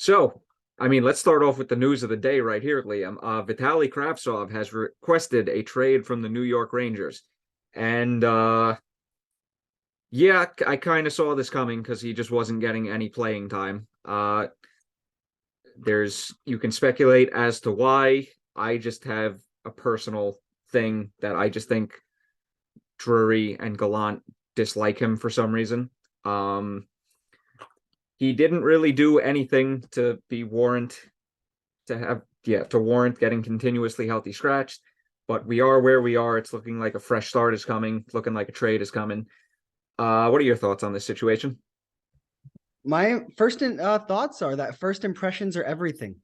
So, I mean, let's start off with the news of the day right here, Liam. Vitaly Kravtsov has requested a trade from the New York Rangers. And yeah, I kind of saw this coming because he just wasn't getting any playing time. You can speculate as to why. I just have a personal thing that I just think Drury and Gallant dislike him for some reason. Um, he didn't really do anything to be warrant to warrant getting continuously healthy scratched. But we are where we are. It's looking like a fresh start is coming, looking like a trade is coming. What are your thoughts on this situation? My first thoughts are that first impressions are everything.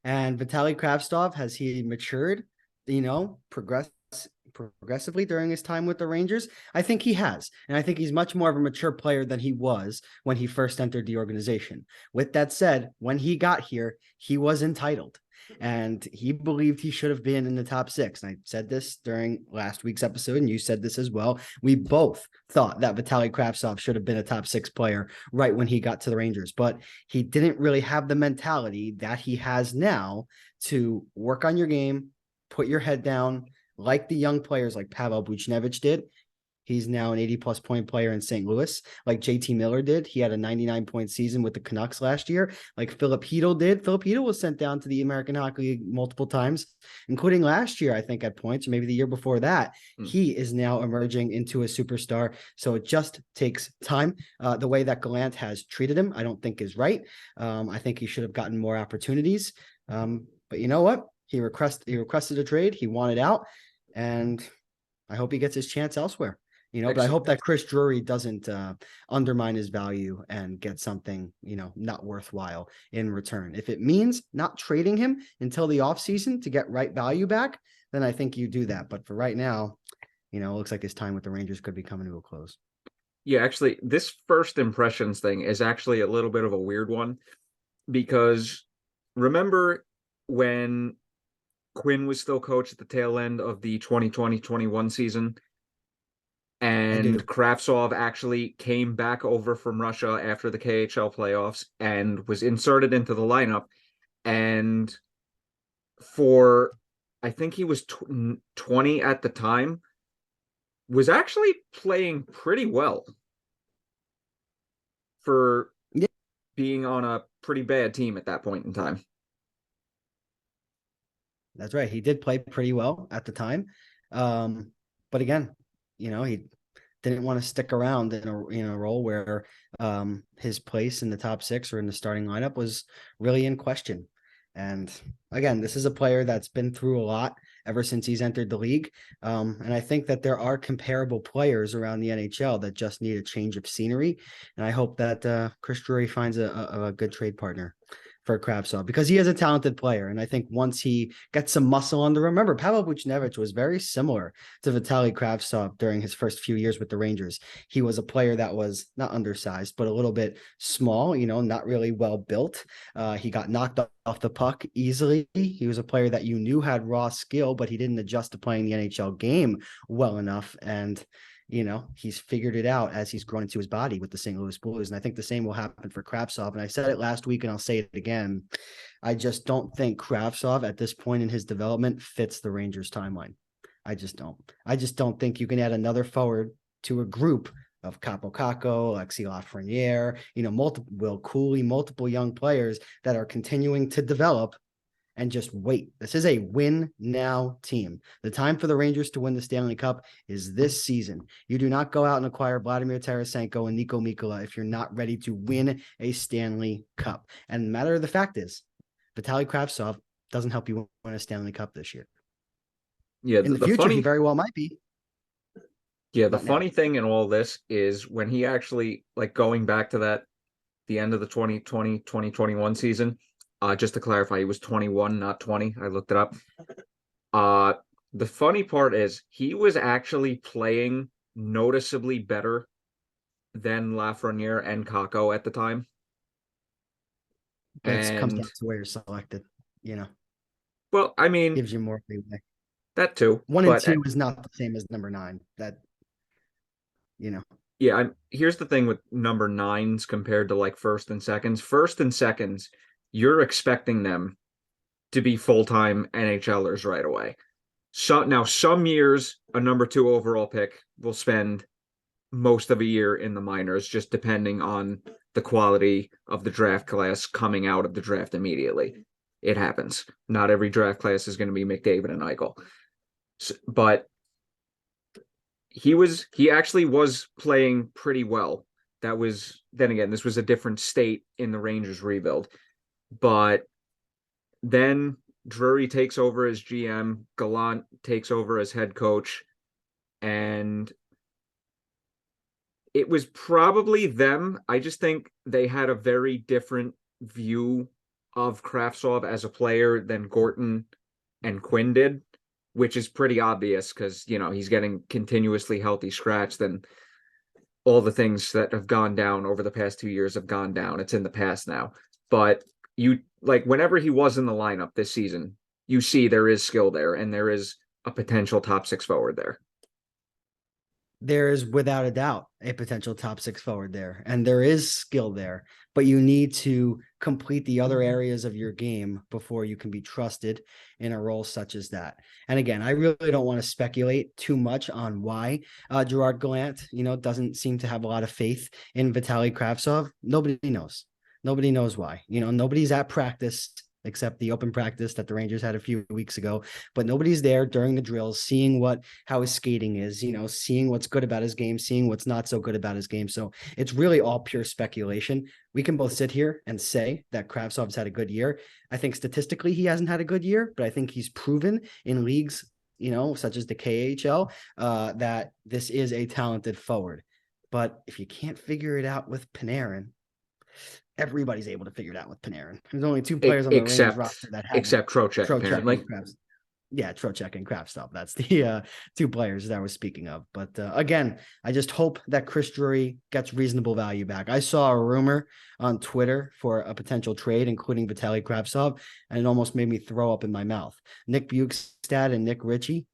And Vitaly Kravtsov, has he matured, progressively during his time with the Rangers? I think he has. And I think he's much more of a mature player than he was when he first entered the organization. With that said, when he got here, he was entitled. And he believed he should have been in the top six. And I said this during last week's episode, and you said this as well. We both thought that Vitaly Kravtsov should have been a top six player right when he got to the Rangers, but he didn't really have the mentality that he has now to work on your game, put your head down, like the young players like Pavel Buchnevich did. He's now an 80-plus point player in St. Louis, like JT Miller did. He had a 99-point season with the Canucks last year, like Philip Hedl did. Philip Hedl was sent down to the American Hockey League multiple times, including last year, I think, at points, or maybe the year before that. He is now emerging into a superstar. So it just takes time. The way that Gallant has treated him, I don't think is right. I think he should have gotten more opportunities. But you know what? He requested a trade. He wanted out. And I hope he gets his chance elsewhere. But I hope that Chris Drury doesn't undermine his value and get something, not worthwhile in return. If it means not trading him until the offseason to get right value back, then I think you do that. But for right now, it looks like his time with the Rangers could be coming to a close. Yeah, actually, this first impressions thing is actually a little bit of a weird one because remember when Quinn was still coach at the tail end of the 2020-21 season? And Kravtsov actually came back over from Russia after the KHL playoffs and was inserted into the lineup. And I think he was 20 at the time, was actually playing pretty well for being on a pretty bad team at that point in time. That's right. He did play pretty well at the time. But again, he didn't want to stick around in a role where his place in the top six or in the starting lineup was really in question. And again, this is a player that's been through a lot ever since he's entered the league. And I think that there are comparable players around the NHL that just need a change of scenery. And I hope that Chris Drury finds a good trade partner for Kravtsov because he is a talented player. And I think once he gets some muscle under, remember, Pavel Buchnevich was very similar to Vitaly Kravtsov during his first few years with the Rangers. He was a player that was not undersized, but a little bit small, not really well built. He got knocked off the puck easily. He was a player that you knew had raw skill, but he didn't adjust to playing the NHL game well enough. And he's figured it out as he's grown into his body with the St. Louis Blues. And I think the same will happen for Kravtsov. And I said it last week and I'll say it again. I just don't think Kravtsov at this point in his development fits the Rangers timeline. I just don't think you can add another forward to a group of Capo Caco, Alexis Lafreniere, multiple Will Cooley, multiple young players that are continuing to develop and just wait. This is a win now team. The time for the Rangers to win the Stanley Cup is this season. You do not go out and acquire Vladimir Tarasenko and Niko Mikkola if you're not ready to win a Stanley Cup. And the matter of the fact is, Vitaly Kravtsov doesn't help you win a Stanley Cup this year. Yeah, in the future, he very well might be. Yeah, the funny thing in all this is when he actually, like going back to the end of the 2020-2021 season, just to clarify, he was 21, not 20. I looked it up. The funny part is he was actually playing noticeably better than Lafreniere and Kako at the time. It comes down to where you're selected, Well, I mean, gives you more leeway. That too. 1 and 2 is not the same as number 9. Yeah, here's the thing with number 9s compared to like first and seconds. First and seconds, you're expecting them to be full-time NHLers right away. So now some years a number 2 overall pick will spend most of a year in the minors, just depending on the quality of the draft class coming out of the draft immediately. It happens. Not every draft class is going to be McDavid and Eichel. But he actually was playing pretty well. That was, then again, this was a different state in the Rangers rebuild. But then Drury takes over as GM, Gallant takes over as head coach, and it was probably them. I just think they had a very different view of Kravtsov as a player than Gorton and Quinn did, which is pretty obvious because, he's getting continuously healthy scratched, and all the things that have gone down over the past 2 years have gone down. It's in the past now. But whenever he was in the lineup this season, you see there is skill there and there is a potential top 6 forward there. There is without a doubt a potential top 6 forward there, and there is skill there, but you need to complete the other areas of your game before you can be trusted in a role such as that. And again, I really don't want to speculate too much on why Gerard Gallant, doesn't seem to have a lot of faith in Vitaly Kravtsov. Nobody knows. Nobody knows why. Nobody's at practice except the open practice that the Rangers had a few weeks ago, but nobody's there during the drills, seeing how his skating is, seeing what's good about his game, seeing what's not so good about his game. So it's really all pure speculation. We can both sit here and say that Kravtsov's had a good year. I think statistically he hasn't had a good year, but I think he's proven in leagues, such as the KHL, that this is a talented forward. But if you can't figure it out with Panarin, everybody's able to figure it out with Panarin. There's only 2 players on the Rangers roster that have except Trocheck apparently. Yeah, Trocheck and Kravtsov. That's the 2 players that I was speaking of. But again, I just hope that Chris Drury gets reasonable value back. I saw a rumor on Twitter for a potential trade, including Vitaly Kravtsov, and it almost made me throw up in my mouth. Nick Bukestad and Nick Ritchie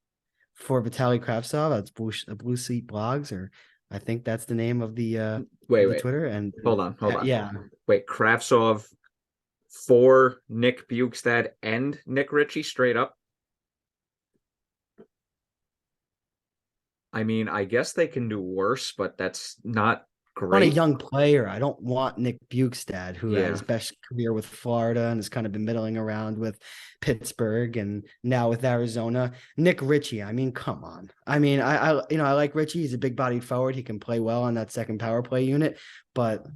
for Vitaly Kravtsov. That's Blue Seat Blogs, or I think that's the name of the wait. Twitter. And hold on. Yeah. Wait, Kravtsov for Nick Bukestad and Nick Ritchie straight up? I mean, I guess they can do worse, but that's not great. On a young player, I don't want Nick Bukestad, who had his best career with Florida and has kind of been middling around with Pittsburgh and now with Arizona. Nick Ritchie, I mean, come on. I mean, I like Ritchie. He's a big-bodied forward. He can play well on that second power play unit, but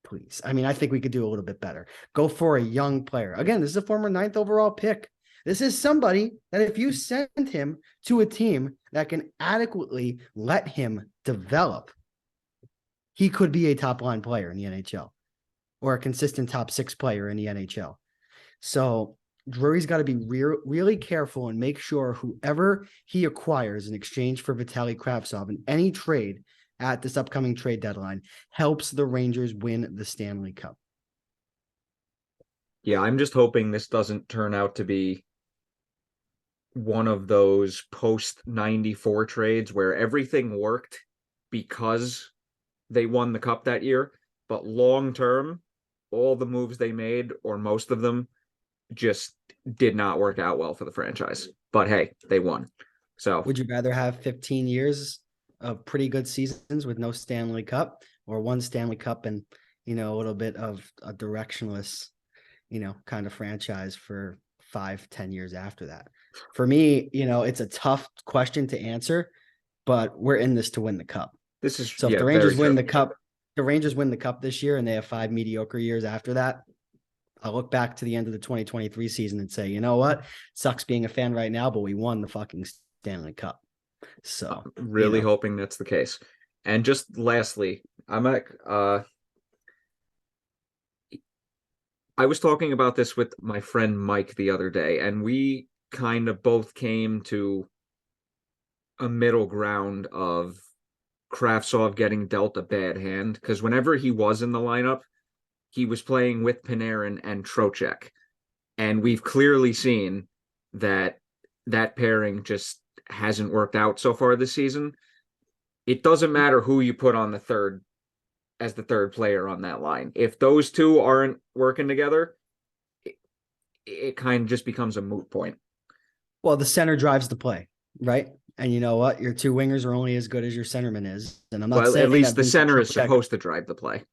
please, I mean, I think we could do a little bit better. Go for a young player. Again, this is a former 9th overall pick. This is somebody that if you send him to a team that can adequately let him develop, he could be a top line player in the NHL or a consistent top 6 player in the NHL. So Drury's got to be really careful and make sure whoever he acquires in exchange for Vitaly Kravtsov in any trade at this upcoming trade deadline helps the Rangers win the Stanley Cup. Yeah, I'm just hoping this doesn't turn out to be one of those post 94 trades where everything worked because they won the cup that year, but long term, all the moves they made, or most of them, just did not work out well for the franchise. But hey, they won. So would you rather have 15 years of pretty good seasons with no Stanley Cup, or one Stanley Cup and, a little bit of a directionless, kind of franchise for 5-10 years after that? For me, it's a tough question to answer, but we're in this to win the cup. This is so if the Rangers win the cup, the Rangers win the cup this year and they have 5 mediocre years after that, I'll look back to the end of the 2023 season and say, you know what? Sucks being a fan right now, but we won the fucking Stanley Cup. So I'm really hoping that's the case. And just lastly, I was talking about this with my friend Mike the other day, and we kind of both came to a middle ground of Kravtsov getting dealt a bad hand, because whenever he was in the lineup, he was playing with Panarin and Trocheck. And we've clearly seen that pairing just hasn't worked out so far this season. It doesn't matter who you put on the third as the third player on that line. If those two aren't working together, it kind of just becomes a moot point. Well, the center drives the play, right? And you know what? Your two wingers are only as good as your centerman is. And I'm not Well, at saying least that the Vincent center is Trocheck, supposed to drive the play.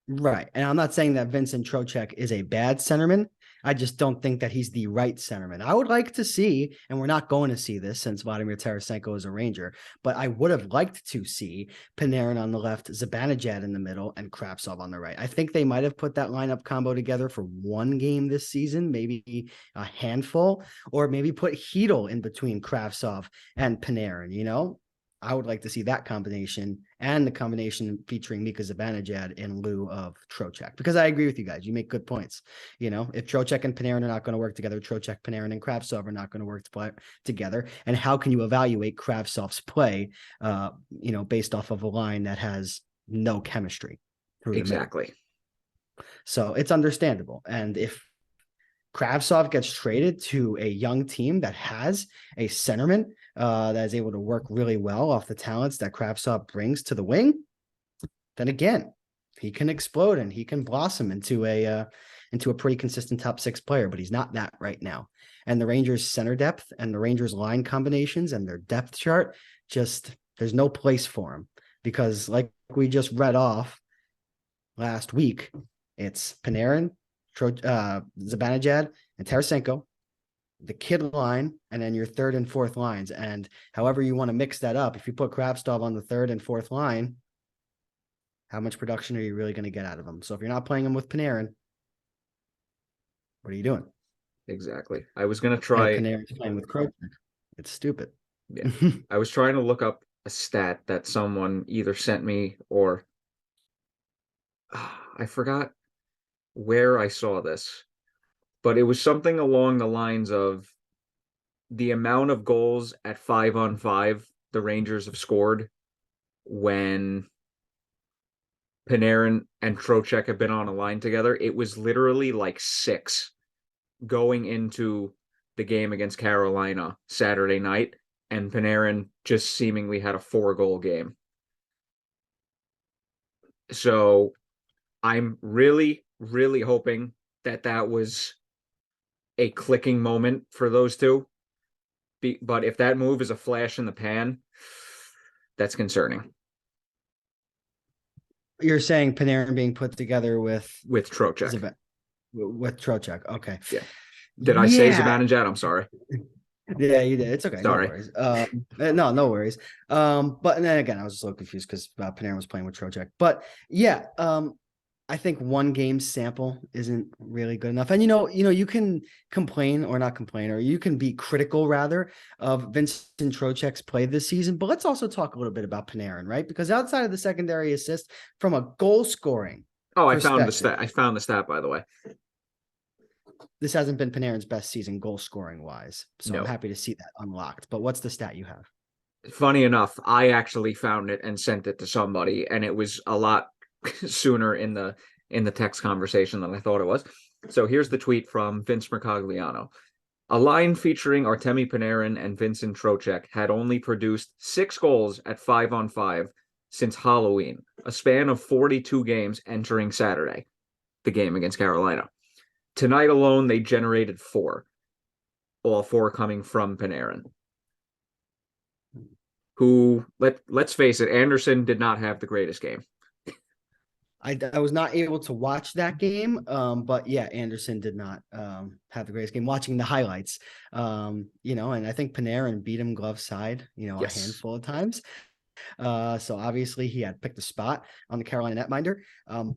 right. And I'm not saying that Vincent Trocheck is a bad centerman. I just don't think that he's the right centerman. I would like to see, and we're not going to see this since Vladimir Tarasenko is a Ranger, but I would have liked to see Panarin on the left, Zibanejad in the middle, and Kravtsov on the right. I think they might have put that lineup combo together for one game this season, maybe a handful, or maybe put Hedel in between Kravtsov and Panarin, you know? I would like to see that combination and the combination featuring Mika Zibanejad in lieu of Trocheck, because I agree with you guys. You make good points. You know, if Trocheck and Panarin are not going to work together, Trocheck, Panarin, and Kravtsov are not going to work together. And how can you evaluate Kravtsov's play, based off of a line that has no chemistry through Exactly. the middle? So it's understandable. And if Kravtsov gets traded to a young team that has a centerman that is able to work really well off the talents that Kravtsov brings to the wing, then again, he can explode and he can blossom into a pretty consistent top six player, but he's not that right now. And the Rangers center depth and the Rangers line combinations and their depth chart, just there's no place for him, because like we just read off last week, it's Panarin, Zibanejad, and Tarasenko, the kid line, and then your third and fourth lines. And however you want to mix that up, if you put Kravtsov on the third and fourth line, how much production are you really going to get out of him? So if you're not playing him with Panarin, what are you doing? Exactly. I was going to And try. Panarin's playing with Croak. It's stupid. Yeah. I was trying to look up a stat that someone either sent me or I forgot where I saw this, but it was something along the lines of the amount of goals at 5-on-5 the Rangers have scored when Panarin and Trocheck have been on a line together. It was literally like 6 going into the game against Carolina Saturday night, and Panarin just seemingly had a 4-goal game. So I'm really, really hoping that that was a clicking moment for those two. But if that move is a flash in the pan, that's concerning. You're saying Panarin being put together with Trocheck. with Trocheck. Okay. Yeah. Did I say Yeah. Zibanejad? I'm sorry. Yeah, you did. It's okay. Sorry. No worries. No worries. But then again, I was just a little confused because Panarin was playing with Trocheck. But yeah, I think one game sample isn't really good enough. And you can complain or not complain, or you can be critical rather of Vincent Trocheck's play this season. But let's also talk a little bit about Panarin, right? Because outside of the secondary assist, from a goal scoring I found the perspective, stat. I found the stat, by the way. this hasn't been Panarin's best season goal scoring wise. So No. I'm happy to see that unlocked. But what's the stat you have? Funny enough, I actually found it and sent it to somebody, and it was a lot sooner in the text conversation than I thought it was. So here's the tweet from Vince Mercogliano. A line featuring Artemi Panarin and Vincent Trocheck had only produced 6 goals at 5-on-5 since Halloween, a span of 42 games entering Saturday, the game against Carolina. Tonight alone, they generated 4, all 4 coming from Panarin, who, let's face it, Anderson did not have the greatest game. I was not able to watch that game, but yeah, Anderson did not have the greatest game. Watching the highlights, and I think Panarin beat him glove side, Yes. a handful of times. So obviously he had picked a spot on the Carolina netminder.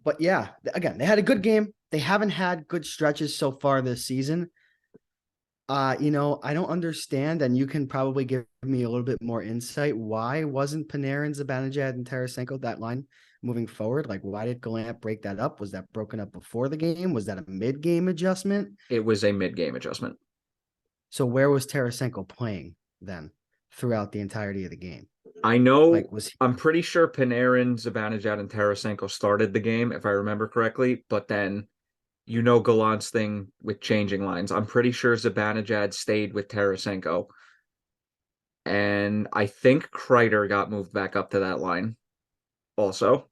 But yeah, again, they had a good game. They haven't had good stretches so far this season. I don't understand, and you can probably give me a little bit more insight. Why wasn't Panarin, Zibanejad, and Tarasenko that line moving forward? Like, why did Gallant break that up? Was that broken up before the game? Was that a mid-game adjustment? It was a mid-game adjustment. So where was Tarasenko playing then throughout the entirety of the game? I know, I'm pretty sure Panarin, Zibanejad, and Tarasenko started the game, if I remember correctly, but then Gallant's thing with changing lines. I'm pretty sure Zibanejad stayed with Tarasenko. And I think Kreider got moved back up to that line also.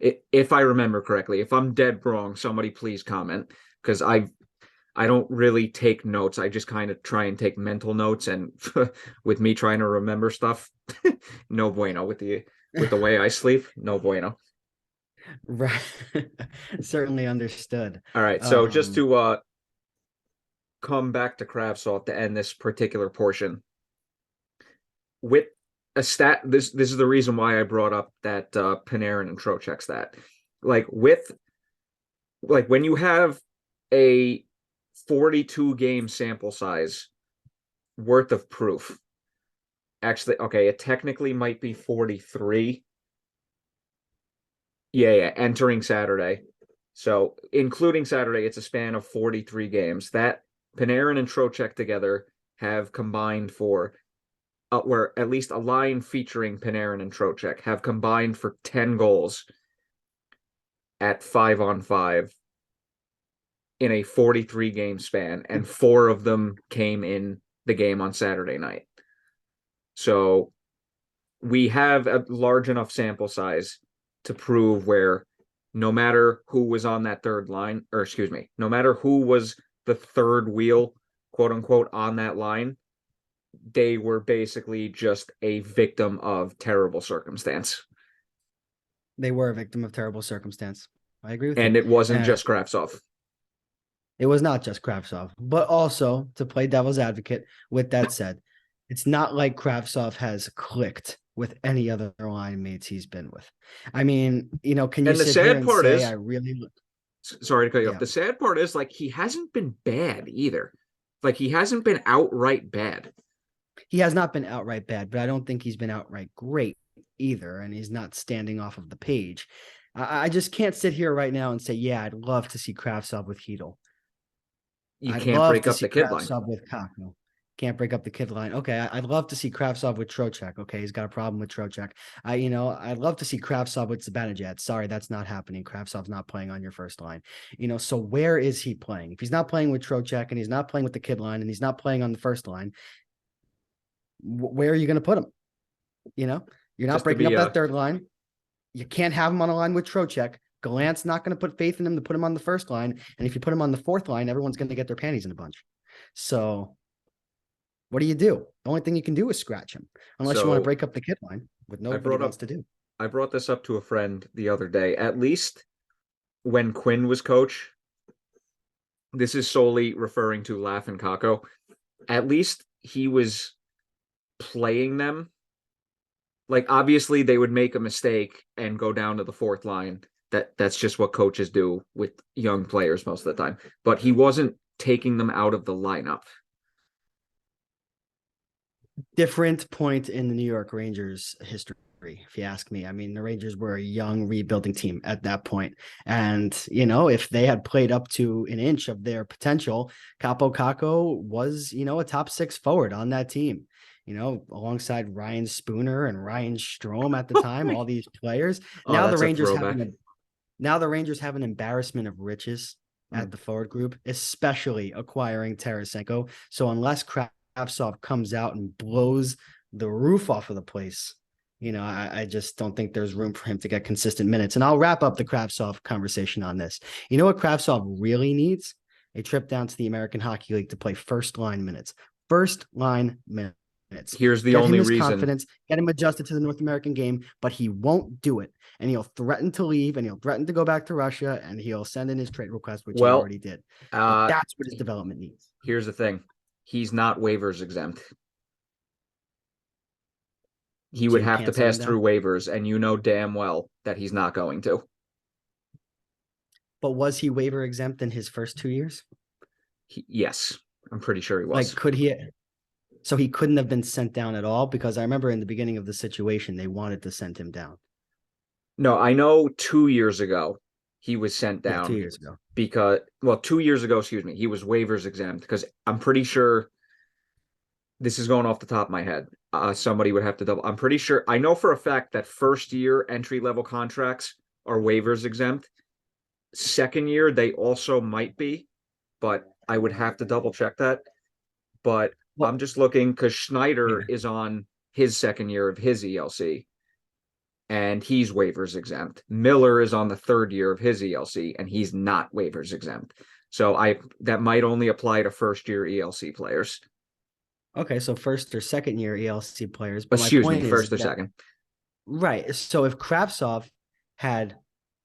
If I remember correctly. If I'm dead wrong, somebody please comment, because I don't really take notes. I just kind of try and take mental notes, and with me trying to remember stuff, no bueno with the way I sleep, no bueno. Right. Certainly understood. All right, so just Um, to come back to Kravtsov to end this particular portion with a stat. This is the reason why I brought up that Panarin and Trocheck stat. Like with like when you have a 42 game sample size worth of proof. Actually, okay, it technically might be 43. Yeah, entering Saturday. So, including Saturday, it's a span of 43 games. That Panarin and Trocheck together have combined for where at least a line featuring Panarin and Trocheck have combined for 10 goals at 5-on-5 in a 43 game span, and four of them came in the game on Saturday night. So we have a large enough sample size to prove where no matter who was on that third line, or excuse me, no matter who was the third wheel, quote unquote, on that line, they were basically just a victim of terrible circumstance. they were a victim of terrible circumstance. I agree with you. And it wasn't And just Kravtsov. it was not just Kravtsov, but also to play devil's advocate. With that said, it's not like Kravtsov has clicked with any other line mates he's been with. I mean, can you And the sit here sad and part say I is, really, sorry to cut you off. yeah, The sad part is, like, he hasn't been bad either. Like, he hasn't been outright bad. he has not been outright bad, but I don't think he's been outright great either, and he's not standing off of the page. I just can't sit here right now and say, yeah, I'd love to see Kravtsov with Hedel. You I'd can't love break to up see the kid line. Kravtsov with Kakko. Can't break up the kid line. Okay, I'd love to see Kravtsov with Trocheck. Okay, he's got a problem with Trocheck. I'd love to see Kravtsov with Zibanejad. Sorry, that's not happening. Kravtsov's not playing on your first line. So where is he playing? If he's not playing with Trocheck and he's not playing with the kid line and he's not playing on the first line, where are you going to put him? You're not Just to breaking be up that third line. You can't have him on a line with Trocheck. Gallant's not going to put faith in him to put him on the first line. And if you put him on the fourth line, everyone's going to get their panties in a bunch. So what do? The only thing you can do is scratch him, unless you want to so break up the kid line, what I nobody brought wants up to do. I brought this up to a friend the other day. At least when Quinn was coach, this is solely referring to Laugh and Kako. At least he was playing them. Like, obviously they would make a mistake and go down to the fourth line. That's just what coaches do with young players most of the time. But he wasn't taking them out of the lineup. Different point in the New York Rangers history, if you ask me. I mean, the Rangers were a young rebuilding team at that point. And, if they had played up to an inch of their potential, Capo Caco was, a top six forward on that team. Alongside Ryan Spooner and Ryan Strome at the time, all these players. Oh, that's a throwback. Now the Rangers have an embarrassment of riches Mm. at the forward group, especially acquiring Tarasenko. So unless Kravtsov comes out and blows the roof off of the place, I just don't think there's room for him to get consistent minutes. And I'll wrap up the Kravtsov conversation on this. You know what Kravtsov really needs? A trip down to the American Hockey League to play first line minutes. First line minutes. Here's the Get him only his reason. confidence, get him adjusted to the North American game, but he won't do it. And he'll threaten to leave and he'll threaten to go back to Russia and he'll send in his trade request, which he Well, already did. And uh, that's what his development needs. here's the thing. He's not waivers exempt. He So would you have to can't send pass him down. through waivers, and you know damn well that he's not going to. But was he waiver exempt in his first 2 years? Yes, I'm pretty sure he Like, was. could he? So he couldn't have been sent down at all, because I remember in the beginning of the situation, they wanted to send him down. No, I know 2 years ago he was sent Yeah, two down years ago. because, well, 2 years ago, excuse me, he was waivers exempt because I'm pretty sure this is going off the top of my head. Somebody would have to double. I'm pretty sure. I know for a fact that first year entry level contracts are waivers exempt. Second year, they also might be, but I would have to double check that. But I'm Well, just looking because Schneider yeah. is on his second year of his ELC. and he's waivers exempt. Miller is on the third year of his ELC, and he's not waivers exempt. So that might only apply to first year ELC players. Okay, so first or second year ELC players. But my Excuse me, point is first or that second. right. So if Kravtsov had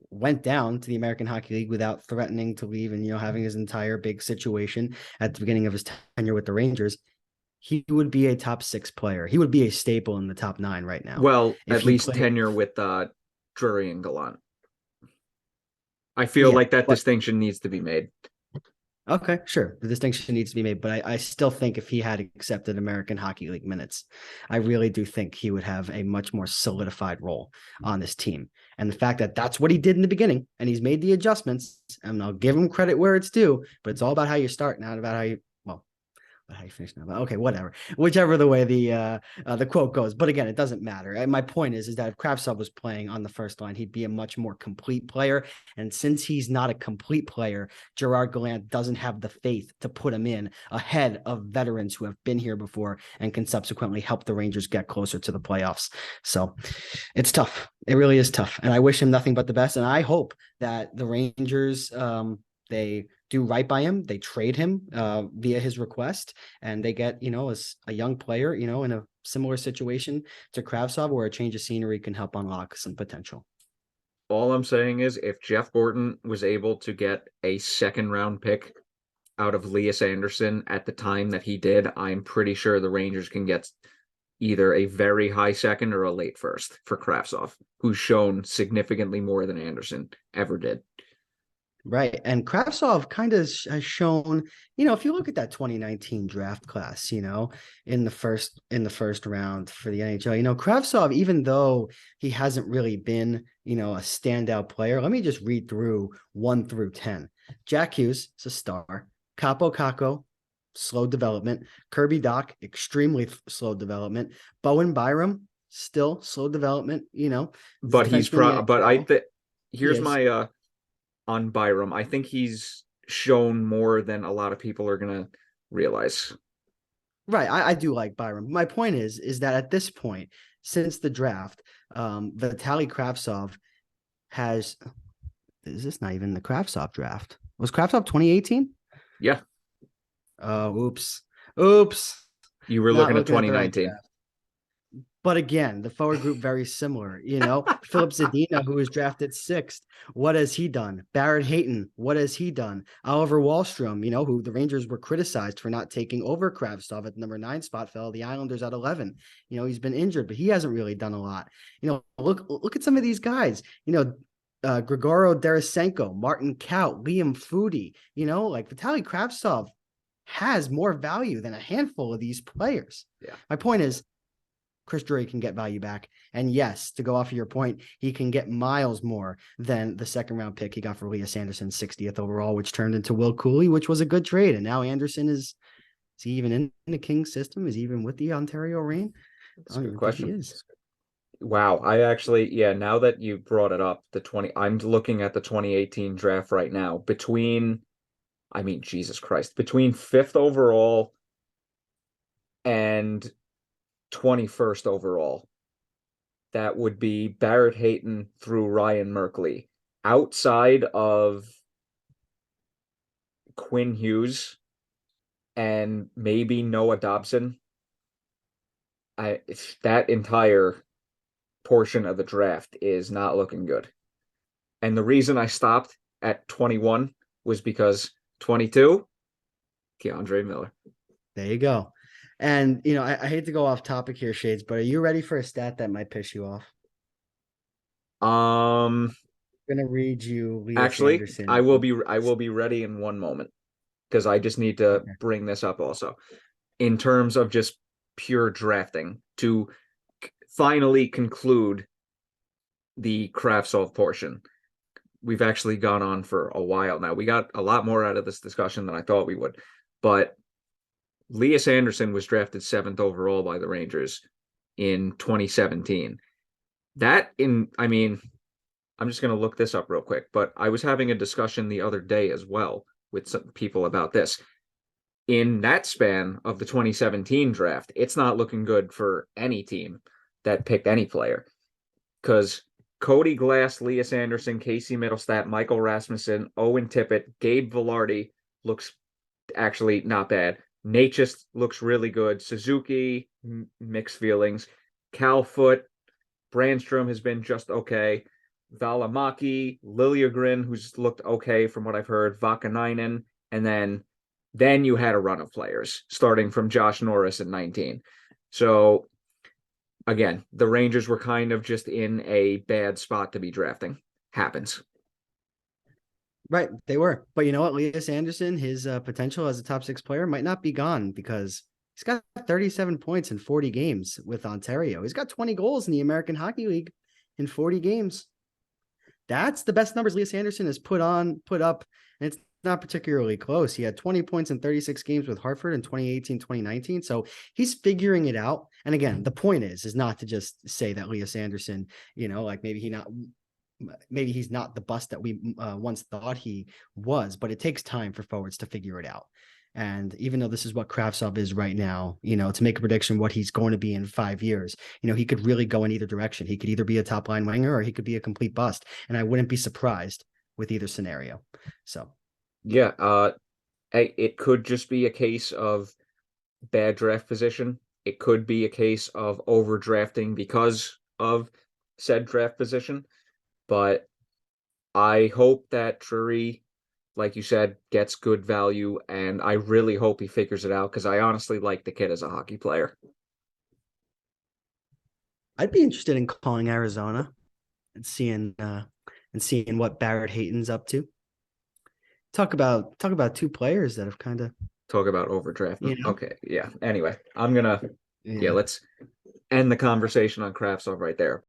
went down to the American Hockey League without threatening to leave and having his entire big situation at the beginning of his tenure with the Rangers, he would be a top 6 player. He would be a staple in the top 9 right now. Well, If at he least played, tenure with Drury and Gallant. I feel yeah, like that but distinction needs to be made. okay, sure. The distinction needs to be made, but I still think if he had accepted American Hockey League minutes, I really do think he would have a much more solidified role on this team. And the fact that that's what he did in the beginning and he's made the adjustments, and I'll give him credit where it's due, but it's all about how you start, not about how you, well, how you finish now. But okay, whatever. Whichever the way the quote goes. But again, it doesn't matter. And my point is that if Kravtsov was playing on the first line, he'd be a much more complete player. And since he's not a complete player, Gerard Gallant doesn't have the faith to put him in ahead of veterans who have been here before and can subsequently help the Rangers get closer to the playoffs. So it's tough. It really is tough. And I wish him nothing but the best. And I hope that the Rangers, they do right by him. They trade him via his request, and they get, a young player, in a similar situation to Kravtsov, where a change of scenery can help unlock some potential. All I'm saying is if Jeff Gorton was able to get a second round pick out of Lias Anderson at the time that he did, I'm pretty sure the Rangers can get either a very high second or a late first for Kravtsov, who's shown significantly more than Anderson ever did. Right. And Kravtsov kind of has shown, if you look at that 2019 draft class, in the first round for the NHL, Kravtsov, even though he hasn't really been, a standout player, let me just read through 1 through 10. Jack Hughes is a star. Capo Caco, slow development. Kirby Doc, extremely slow development. Bowen Byram, still slow development, But here's is. my on Byram. I think he's shown more than a lot of people are gonna realize. Right. I do like Byram. My point is that at this point, since the draft, Vitaly Kravtsov is this not even the Kravtsov draft? Was Kravtsov 2018? Yeah. Oops. You were Not looking at looking at the right 2019. draft. But again, the forward group very similar. Philip Zadina, who was drafted 6th, what has he done? Barrett Hayton, what has he done? Oliver Wahlstrom, who the Rangers were criticized for not taking over Kravtsov at the number 9 spot, fell the Islanders at 11. He's been injured, but he hasn't really done a lot. Look at some of these guys. Grigoro Derisenko, Martin Kaut, Liam Foudy. Like Vitaly Kravtsov has more value than a handful of these players. Yeah. My point is, Chris Drury can get value back. And yes, to go off of your point, he can get miles more than the second round pick he got for Lias Anderson, 60th overall, which turned into Will Cooley, which was a good trade. And now Anderson is he even in the Kings system? Is he even with the Ontario Reign? That's a good question. Wow. Now that you brought it up, I'm looking at the 2018 draft right now. Jesus Christ, between 5th overall and 21st overall, that would be Barrett Hayton through Ryan Merkley. Outside of Quinn Hughes and maybe Noah Dobson, that entire portion of the draft is not looking good. And the reason I stopped at 21 was because 22, Keandre Miller. There you go. And, I hate to go off topic here, Shades, but are you ready for a stat that might piss you off? I'm gonna read you Lias actually, Anderson. I will be ready in one moment because I just need to bring this up also. In terms of just pure drafting to finally conclude the Kravtsov portion. We've actually gone on for a while now. We got a lot more out of this discussion than I thought we would. But Lias Anderson was drafted 7th overall by the Rangers in 2017. I'm just going to look this up real quick, but I was having a discussion the other day as well with some people about this. In that span of the 2017 draft, it's not looking good for any team that picked any player. because Cody Glass, Lias Anderson, Casey Middlestat, Michael Rasmussen, Owen Tippett, Gabe Velarde looks actually not bad. Nate just looks really good. Suzuki, mixed feelings. Cal Foot, Brandstrom has been just okay. Valimaki, Liljegren, who's looked okay from what I've heard, Vakanainen, and then you had a run of players starting from Josh Norris at 19. So again, the Rangers were kind of just in a bad spot to be drafting. Happens. Right, they were. But you know what? Lias Anderson, his potential as a top six player might not be gone because he's got 37 points in 40 games with Ontario. He's got 20 goals in the American Hockey League in 40 games. That's the best numbers Lias Anderson has put up, and it's not particularly close. He had 20 points in 36 games with Hartford in 2018, 2019. So he's figuring it out. And again, the point is not to just say that Lias Anderson, like maybe he's not the bust that we once thought he was, but it takes time for forwards to figure it out. And even though this is what Kravtsov is right now, to make a prediction what he's going to be in 5 years, he could really go in either direction. He could either be a top line winger or he could be a complete bust. And I wouldn't be surprised with either scenario. So, yeah, it could just be a case of bad draft position. It could be a case of overdrafting because of said draft position. But I hope that Drury, like you said, gets good value, and I really hope he figures it out because I honestly like the kid as a hockey player. I'd be interested in calling Arizona and seeing what Barrett Hayton's up to. Talk about two players that have kind of Talk about overdrafting. you know Okay, yeah. Anyway, I'm gonna yeah. let's end the conversation on Kravtsov right there.